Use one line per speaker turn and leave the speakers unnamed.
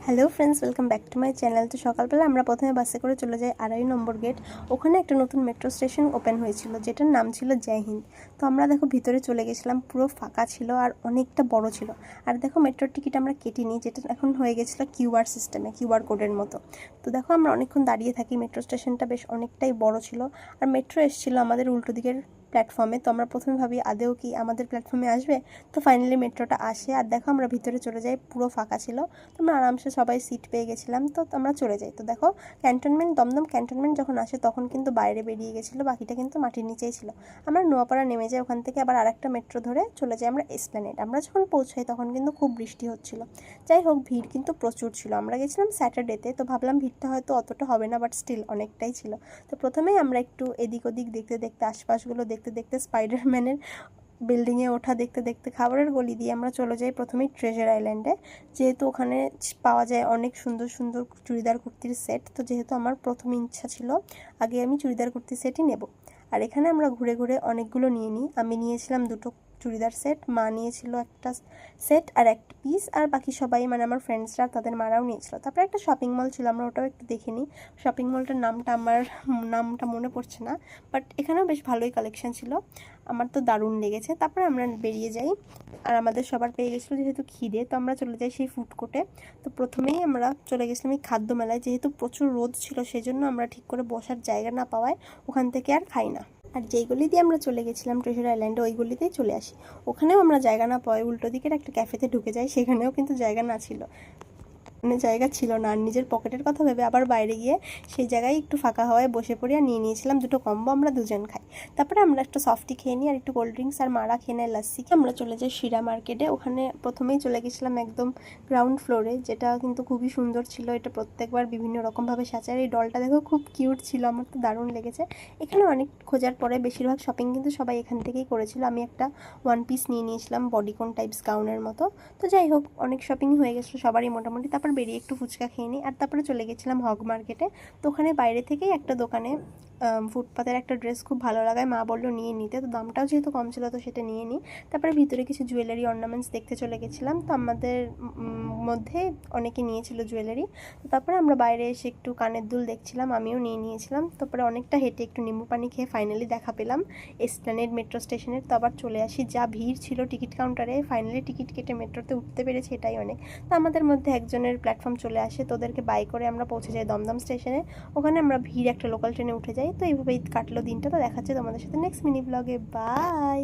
Hello friends, welcome back to my channel. তো সকালবেলা আমরা প্রথমে বাসে করে চলে যাই 2.5 নম্বর গেট। ওখানে একটা নতুন মেট্রো স্টেশন ওপেন হয়েছিল, যেটার নাম ছিল জয় হিন্দ। তো আমরা দেখো ভিতরে চলে গেছিলাম, পুরো ফাঁকা ছিল আর অনেকটা বড় ছিল। আর দেখো মেট্রোর টিকিট আমরা কেটিনি, যেটা এখন হয়ে গেছিলো কিউআর সিস্টেমে, কিউআর কোডের মতো। তো দেখো আমরা অনেকক্ষণ দাঁড়িয়ে থাকি, মেট্রো স্টেশনটা বেশ অনেকটাই বড় ছিল। আর মেট্রো এসেছিলো আমাদের উল্টো দিকের প্ল্যাটফর্মে। তো আমরা প্রথমে ভাবি আদেও কি আমাদের প্ল্যাটফর্মে আসবে। তো ফাইনালি মেট্রোটা আসে আর দেখো আমরা ভিতরে চলে যাই, পুরো ফাঁকা ছিল। তো আমরা আরামসে সবাই সিট পেয়ে গেছিলাম, তো আমরা চলে যাই। তো দেখো ক্যান্টনমেন্ট, দমদম ক্যান্টনমেন্ট যখন আসে তখন কিন্তু বাইরে বেরিয়ে গেছিলো, বাকিটা কিন্তু মাটির নিচেই ছিল। আমরা নোয়াপাড়া নেমে যাই, ওখান থেকে আবার আরেকটা মেট্রো ধরে চলে যাই আমরা এসপ্ল্যানেড। আমরা যখন পৌঁছাই তখন কিন্তু খুব বৃষ্টি হচ্ছিল। যাই হোক, ভিড় কিন্তু প্রচুর ছিল। আমরা গেছিলাম স্যাটারডেতে, তো ভাবলাম ভিড়টা হয়তো অতটা হবে না, বাট স্টিল অনেকটাই ছিল। তো প্রথমেই আমরা একটু এদিক ওদিক দেখতে দেখতে, আশপাশগুলো দেখতে দেখতে, স্পাইডারম্যানের বিল্ডিংয়ে ওঠা দেখতে দেখতে, খাবারের গলি দিয়ে আমরা চলে যাই প্রথমেই ট্রেজার আইল্যান্ডে। যেহেতু ওখানে পাওয়া যায় অনেক সুন্দর সুন্দর চুড়িদার কুর্তির সেট, তো যেহেতু আমার প্রথম ইচ্ছা ছিল আগে আমি চুড়িদার কুর্তির সেটই নেব। আর এখানে আমরা ঘুরে ঘুরে অনেকগুলো নিয়ে নিই। আমি নিয়েছিলাম দুটো চুড়িদার সেট, মা নিয়েছিল একটা সেট আর একটা পিস, আর বাকি সবাই মানে আমার ফ্রেন্ডসরা তাদের মারাও নিয়েছিল। তারপরে একটা শপিং মল ছিল, আমরা ওটাও একটু দেখে নিই। শপিং মলটার নামটা মনে পড়ছে না, বাট এখানেও বেশ ভালোই কালেকশন ছিল, আমার তো দারুণ লেগেছে। তারপরে আমরা বেরিয়ে যাই, আর আমাদের সবার পেয়ে গেছিলো যেহেতু খিদে, তো আমরা চলে যাই সেই ফুড কোর্টে। তো প্রথমেই আমরা চলে গেছিলাম এই খাদ্য মেলায়, যেহেতু প্রচুর রোদ ছিল সেই জন্য আমরা ঠিক করে বসার জায়গা না পাওয়ায় ওখান থেকে আর খাই না। আর যেই গলি দিয়ে আমরা চলে গেছিলাম ট্রেজার আইল্যান্ডে, ওই গলিতেই চলে আসি। ওখানেও আমরা জায়গা না পাওয়ায় উল্টো দিকের একটা ক্যাফেতে ঢুকে যাই, সেখানেও কিন্তু জায়গা না ছিল, মানে জায়গা ছিল না। আর নিজের পকেটের কথা ভেবে আবার বাইরে গিয়ে সেই জায়গায় একটু ফাঁকা হওয়ায় বসে পড়ি আর নিয়ে নিয়েছিলাম দুটো কম্বো, আমরা দুজন খাই। তারপরে আমরা একটা সফটি খেয়ে নিই আর একটু কোল্ড ড্রিঙ্কস, আর মারা খেয়ে নেয় লাস্সি। আমরা চলে যাই শিরা মার্কেটে। ওখানে প্রথমেই চলে গেছিলাম একদম গ্রাউন্ড ফ্লোরে, যেটা কিন্তু খুবই সুন্দর ছিল। এটা প্রত্যেকবার বিভিন্ন রকমভাবে সাজায়। এই ডলটা দেখো খুব কিউট ছিল, আমার তো দারুণ লেগেছে। এখানে অনেক খোঁজার পরে বেশিরভাগ শপিং কিন্তু সবাই এখান থেকেই করেছিল। আমি একটা ওয়ান পিস নিয়ে নিয়েছিলাম, বডিকন টাইপস গাউনের মতো। তো যাই হোক, অনেক শপিং হয়ে গেছিলো সবারই মোটামুটি। তারপর বেরিয়ে একটু ফুচকা খেয়ে নিই, আর তারপরে চলে গেছিলাম হগ মার্কেটে। তো ওখানে বাইরে থেকেই একটা দোকানে ফুটপাতের একটা ড্রেস খুব ভালো লাগায়, মা বললো নিয়ে নিতে, তো দামটাও যেহেতু কম ছিল তো সেটা নিয়ে নিই। তারপরে ভিতরে কিছু জুয়েলারি অর্নামেন্টস দেখতে চলে গেছিলাম, তো আমাদের মধ্যে অনেকে নিয়েছিল জুয়েলারি। তো তারপরে আমরা বাইরে এসে একটু কানের দুল দেখছিলাম, আমিও নিয়ে নিয়েছিলাম। তারপরে অনেকটা হেঁটে একটু নিম্বু পানি খেয়ে ফাইনালি দেখা পেলাম এসপ্ল্যানেড মেট্রো স্টেশনের। তো আবার চলে আসি, যা ভিড় ছিল টিকিট কাউন্টারে, ফাইনালি টিকিট কেটে মেট্রোতে উঠতে পেরেছি, এটাই অনেক। তো আমাদের মধ্যে একজনের প্ল্যাটফর্ম চলে আসে, তো ওদেরকে বাই করে আমরা পৌঁছে যাই দমদম স্টেশনে। ওখানে আমরা ভিড় একটা লোকাল ট্রেনে উঠে যাই। তো এইভাবেই কাটলো দিনটা। তো দেখাচ্ছে তোমাদের সাথে নেক্সট মিনি ব্লগে। বাই।